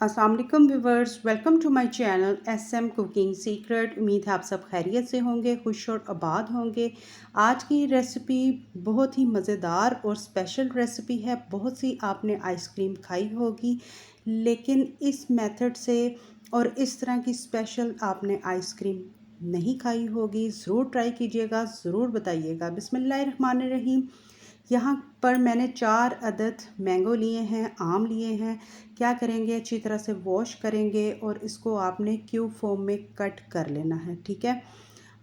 अस्सलाम वालेकुम viewers, welcome to my channel SM cooking secret. उम्मीद है आप सब खैरियत से होंगे, खुश और आबाद होंगे। आज की रेसिपी बहुत ही मज़ेदार और स्पेशल रेसिपी है। बहुत सी आपने आइसक्रीम खाई होगी, लेकिन इस मेथड से और इस तरह की स्पेशल आपने आइसक्रीम नहीं खाई होगी। ज़रूर ट्राई कीजिएगा, ज़रूर बताइएगा। बिस्मिल्लाहिर्रहमानिर्रहीम। यहाँ पर मैंने 4 अदद मैंगो लिए हैं, आम लिए हैं। क्या करेंगे, अच्छी तरह से वॉश करेंगे और इसको आपने क्यूब फॉर्म में कट कर लेना है, ठीक है।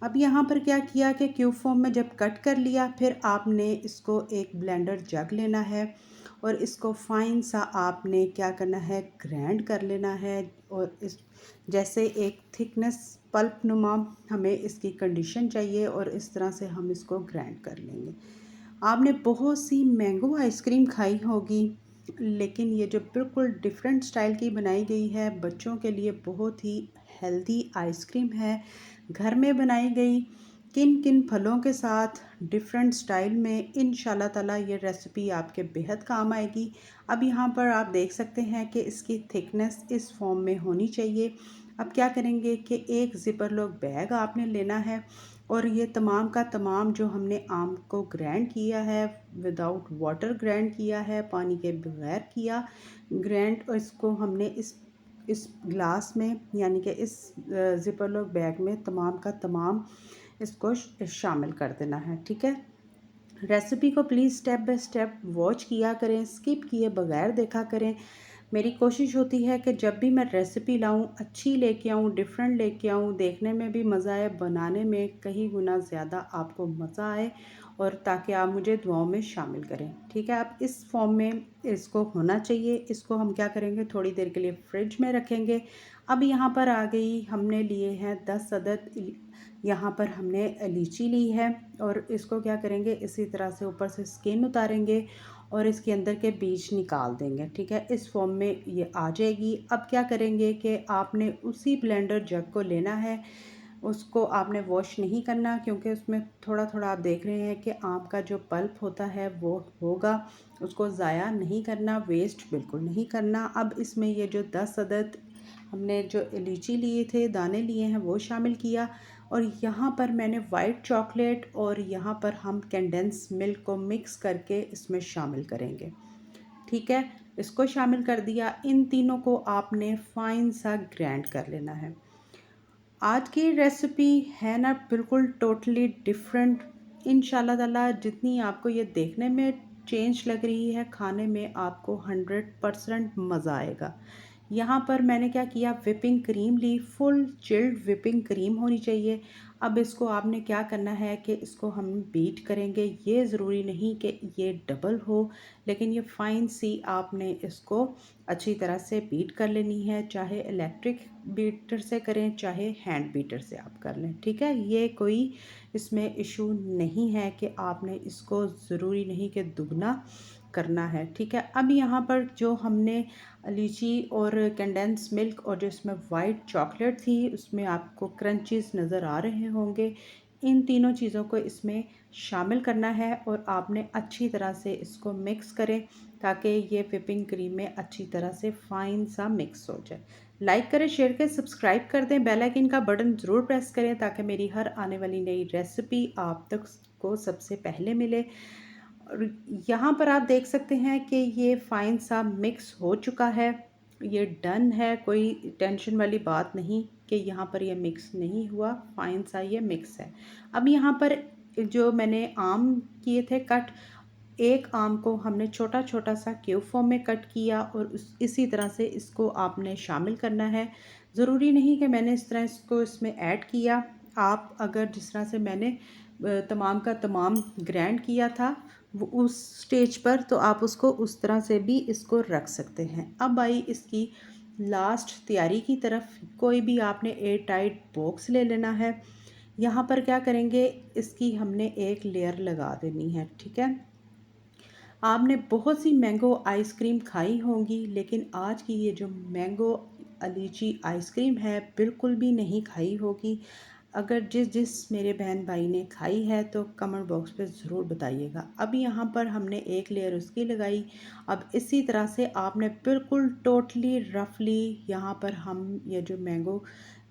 अब यहाँ पर क्या किया कि क्यूब फॉर्म में जब कट कर लिया, फिर आपने इसको एक ब्लेंडर जग लेना है और इसको फाइन सा आपने क्या करना है, ग्राइंड कर लेना है। और इस जैसे एक थिकनेस पल्प नुमा हमें इसकी कंडीशन चाहिए और इस तरह से हम इसको ग्राइंड कर लेंगे। आपने बहुत सी मैंगो आइसक्रीम खाई होगी, लेकिन ये जो बिल्कुल डिफरेंट स्टाइल की बनाई गई है, बच्चों के लिए बहुत ही हेल्दी आइसक्रीम है, घर में बनाई गई। किन किन फलों के साथ डिफरेंट स्टाइल में, इंशाल्लाह ताला ये रेसिपी आपके बेहद काम आएगी। अब यहाँ पर आप देख सकते हैं कि इसकी थिकनेस इस फॉर्म में होनी चाहिए। अब क्या करेंगे कि एक ज़िपर लॉक बैग आपने लेना है और ये तमाम का तमाम जो हमने आम को ग्राइंड किया है, विदाउट वाटर ग्राइंड किया है, पानी के बगैर किया ग्राइंड, और इसको हमने इस ग्लास में यानी कि इस ज़िपर लॉक बैग में तमाम का तमाम इसको शामिल कर देना है, ठीक है। रेसिपी को please step by step watch किया करें, स्किप किए बगैर देखा करें। मेरी कोशिश होती है कि जब भी मैं रेसिपी लाऊं, अच्छी लेके आऊं, डिफरेंट लेके आऊं, देखने में भी मज़ा आए, बनाने में कहीं गुना ज़्यादा आपको मज़ा आए, और ताकि आप मुझे दुआओं में शामिल करें, ठीक है। अब इस फॉर्म में इसको होना चाहिए। इसको हम क्या करेंगे, थोड़ी देर के लिए फ्रिज में रखेंगे। अब यहाँ पर आ गई, हमने लिए हैं 10 अदद यहाँ पर हमने लीची ली है, और इसको क्या करेंगे, इसी तरह से ऊपर से स्किन उतारेंगे और इसके अंदर के बीज निकाल देंगे, ठीक है। इस फॉर्म में ये आ जाएगी। अब क्या करेंगे कि आपने उसी ब्लेंडर जग को लेना है, उसको आपने वॉश नहीं करना, क्योंकि उसमें थोड़ा थोड़ा आप देख रहे हैं कि आम का जो पल्प होता है वो होगा, उसको ज़ाया नहीं करना, वेस्ट बिल्कुल नहीं करना। अब इसमें ये जो 10 अदद हमने जो लीची लिए थे, दाने लिए हैं, वो शामिल किया। और यहाँ पर मैंने वाइट चॉकलेट और यहाँ पर हम कंडेंस मिल्क को मिक्स करके इसमें शामिल करेंगे, ठीक है। इसको शामिल कर दिया। इन तीनों को आपने फाइन सा ग्राइंड कर लेना है। आज की रेसिपी है ना बिल्कुल टोटली डिफरेंट। इंशाल्लाह ताला जितनी आपको ये देखने में चेंज लग रही है, खाने में आपको 100% मज़ा आएगा। यहाँ पर मैंने क्या किया, विपिंग क्रीम ली, फुल चिल्ड विपिंग क्रीम होनी चाहिए। अब इसको आपने क्या करना है कि इसको हम बीट करेंगे। ये ज़रूरी नहीं कि ये डबल हो, लेकिन ये फाइन सी आपने इसको अच्छी तरह से बीट कर लेनी है। चाहे इलेक्ट्रिक बीटर से करें, चाहे हैंड बीटर से आप कर लें, ठीक है। ये कोई इसमें इशू नहीं है कि आपने इसको ज़रूरी नहीं कि दुगना करना है, ठीक है। अब यहाँ पर जो हमने लीची और कंडेंस मिल्क और जो इसमें वाइट चॉकलेट थी, उसमें आपको क्रंचीज नज़र आ रहे होंगे। इन तीनों चीज़ों को इसमें शामिल करना है और आपने अच्छी तरह से इसको मिक्स करें, ताकि ये व्हिपिंग क्रीम में अच्छी तरह से फाइन सा मिक्स हो जाए। लाइक करें, शेयर करें, सब्सक्राइब कर दें, बेल आइकन का बटन ज़रूर प्रेस करें, ताकि मेरी हर आने वाली नई रेसिपी आप तक को सबसे पहले मिले। और यहाँ पर आप देख सकते हैं कि ये फाइन सा मिक्स हो चुका है, ये डन है। कोई टेंशन वाली बात नहीं कि यहाँ पर ये मिक्स नहीं हुआ, फाइन सा ये मिक्स है। अब यहाँ पर जो मैंने आम किए थे कट, एक आम को हमने छोटा छोटा सा क्यूब फॉर्म में कट किया और इसी तरह से इसको आपने शामिल करना है। ज़रूरी नहीं कि मैंने इस तरह इसको इसमें ऐड किया। आप अगर जिस तरह से मैंने तमाम का तमाम ग्राइंड किया था वो उस स्टेज पर, तो आप उसको उस तरह से भी इसको रख सकते हैं। अब आई इसकी लास्ट तैयारी की तरफ। कोई भी आपने एयर टाइट बॉक्स ले लेना है। यहाँ पर क्या करेंगे, इसकी हमने एक लेयर लगा देनी है, ठीक है। आपने बहुत सी मैंगो आइसक्रीम खाई होंगी, लेकिन आज की ये जो मैंगो लीची आइसक्रीम है बिल्कुल भी नहीं खाई होगी। अगर जिस मेरे बहन भाई ने खाई है तो कमेंट बॉक्स पे ज़रूर बताइएगा। अब यहाँ पर हमने एक लेयर उसकी लगाई। अब इसी तरह से आपने बिल्कुल टोटली रफली यहाँ पर हम ये जो मैंगो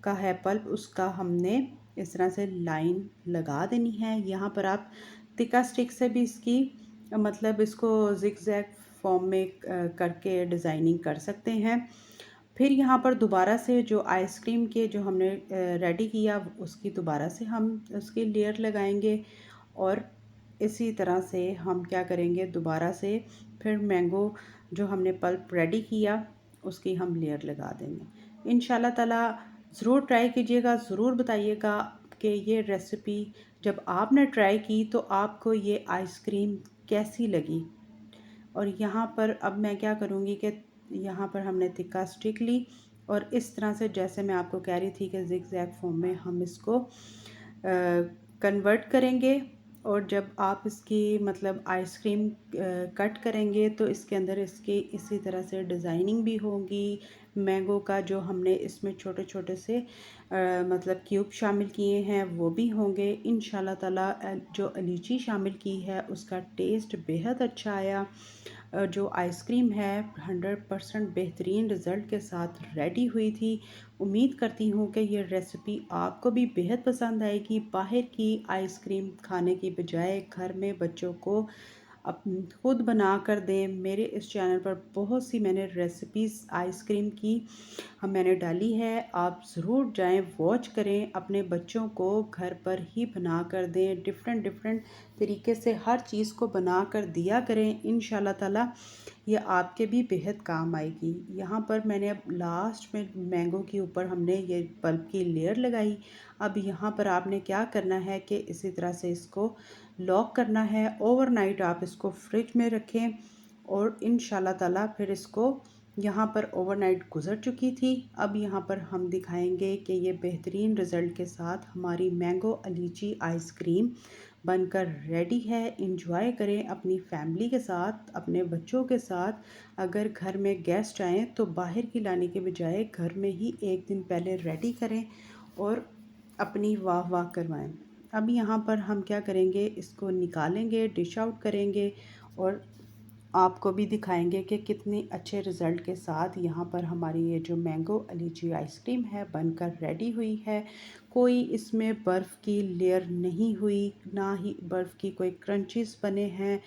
का है पल्प उसका हमने इस तरह से लाइन लगा देनी है। यहाँ पर आप तिक्का स्टिक से भी इसकी मतलब इसको ज़िगज़ैग फॉर्म में करके डिज़ाइनिंग कर सकते हैं। फिर यहाँ पर दोबारा से जो आइसक्रीम के जो हमने रेडी किया उसकी दोबारा से हम उसकी लेयर लगाएंगे और इसी तरह से हम क्या करेंगे दोबारा से फिर मैंगो जो हमने पल्प रेडी किया उसकी हम लेयर लगा देंगे। इंशाल्लाह ताला ज़रूर ट्राई कीजिएगा, ज़रूर बताइएगा कि ये रेसिपी जब आपने ट्राई की तो आपको ये आइसक्रीम कैसी लगी। और यहाँ पर अब मैं क्या करूँगी कि यहाँ पर हमने तिक्का स्टिक ली और इस तरह से जैसे मैं आपको कह रही थी कि ज़िगज़ैग फॉर्म में हम इसको कन्वर्ट करेंगे। और जब आप इसकी मतलब आइसक्रीम कट करेंगे तो इसके अंदर इसकी इसी तरह से डिज़ाइनिंग भी होगी। मैंगो का जो हमने इसमें छोटे छोटे से मतलब क्यूब शामिल किए हैं वो भी होंगे इंशाल्लाह ताला। जो लीची शामिल की है उसका टेस्ट बेहद अच्छा आया। जो आइसक्रीम है 100% बेहतरीन रिज़ल्ट के साथ रेडी हुई थी। उम्मीद करती हूँ कि ये रेसिपी आपको भी बेहद पसंद आएगी। बाहर की आइसक्रीम खाने की बजाय घर में बच्चों को अप खुद बना कर दें। मेरे इस चैनल पर बहुत सी मैंने रेसिपीज़ आइसक्रीम की मैंने डाली है, आप ज़रूर जाएं वॉच करें, अपने बच्चों को घर पर ही बना कर दें। डिफरेंट डिफरेंट तरीके से हर चीज़ को बना कर दिया करें। इंशाल्लाह ताला ये आपके भी बेहद काम आएगी। यहाँ पर मैंने अब लास्ट में मैंगो के ऊपर हमने ये पल्प की लेयर लगाई। अब यहाँ पर आपने क्या करना है कि इसी तरह से इसको लॉक करना है। ओवरनाइट आप इसको फ्रिज में रखें और इंशाल्लाह ताला फिर इसको यहाँ पर ओवरनाइट गुज़र चुकी थी। अब यहाँ पर हम दिखाएंगे कि ये बेहतरीन रिज़ल्ट के साथ हमारी मैंगो लीची आइसक्रीम बनकर रेडी है। इंजॉय करें अपनी फैमिली के साथ, अपने बच्चों के साथ। अगर घर में गेस्ट आएँ तो बाहर की लाने के बजाय घर में ही एक दिन पहले रेडी करें और अपनी वाह वाह करवाएं। अब यहाँ पर हम क्या करेंगे इसको निकालेंगे, डिश आउट करेंगे और आपको भी दिखाएंगे कि कितनी अच्छे रिज़ल्ट के साथ यहाँ पर हमारी ये जो मैंगो लीची आइसक्रीम है बनकर रेडी हुई है। कोई इसमें बर्फ़ की लेयर नहीं हुई, ना ही बर्फ़ की कोई क्रंचेस बने हैं।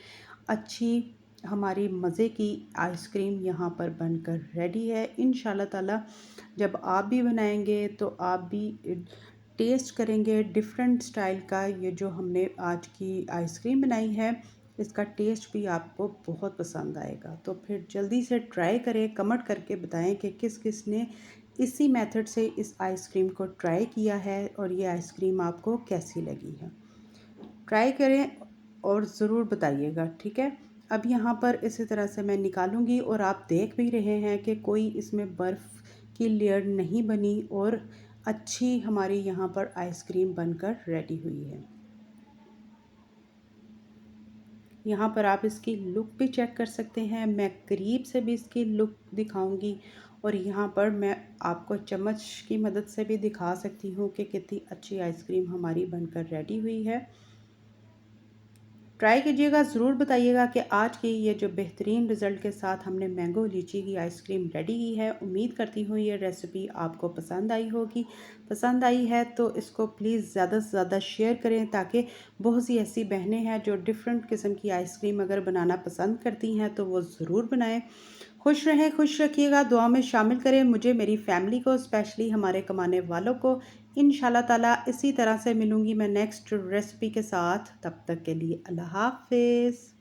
अच्छी हमारी मज़े की आइसक्रीम यहाँ पर बनकर रेडी है। इंशाल्लाह ताला जब आप भी बनाएंगे तो आप भी टेस्ट करेंगे डिफरेंट स्टाइल का। ये जो हमने आज की आइसक्रीम बनाई है इसका टेस्ट भी आपको बहुत पसंद आएगा। तो फिर जल्दी से ट्राई करें, कमेंट करके बताएं कि किस किस ने इसी मेथड से इस आइसक्रीम को ट्राई किया है और ये आइसक्रीम आपको कैसी लगी है। ट्राई करें और ज़रूर बताइएगा, ठीक है। अब यहाँ पर इसी तरह से मैं निकालूंगी और आप देख भी रहे हैं कि कोई इसमें बर्फ़ की लेयर नहीं बनी और अच्छी हमारी यहाँ पर आइसक्रीम बनकर रेडी हुई है। यहाँ पर आप इसकी लुक भी चेक कर सकते हैं। मैं करीब से भी इसकी लुक दिखाऊंगी और यहाँ पर मैं आपको चम्मच की मदद से भी दिखा सकती हूँ कि कितनी अच्छी आइसक्रीम हमारी बनकर रेडी हुई है। ट्राई कीजिएगा, ज़रूर बताइएगा कि आज की ये जो बेहतरीन रिज़ल्ट के साथ हमने मैंगो लीची की आइसक्रीम रेडी की है। उम्मीद करती हूँ ये रेसिपी आपको पसंद आई होगी। पसंद आई है तो इसको प्लीज़ ज़्यादा से ज़्यादा शेयर करें ताकि बहुत सी ऐसी बहनें हैं जो डिफरेंट किस्म की आइसक्रीम अगर बनाना पसंद करती हैं तो वो ज़रूर बनाएँ। खुश रहें, खुश रखिएगा, दुआ में शामिल करें मुझे, मेरी फैमिली को, स्पेशली हमारे कमाने वालों को। इंशाल्लाह ताला इसी तरह से मिलूँगी मैं नेक्स्ट रेसिपी के साथ। तब तक के लिए अल्लाह हाफ़िज़।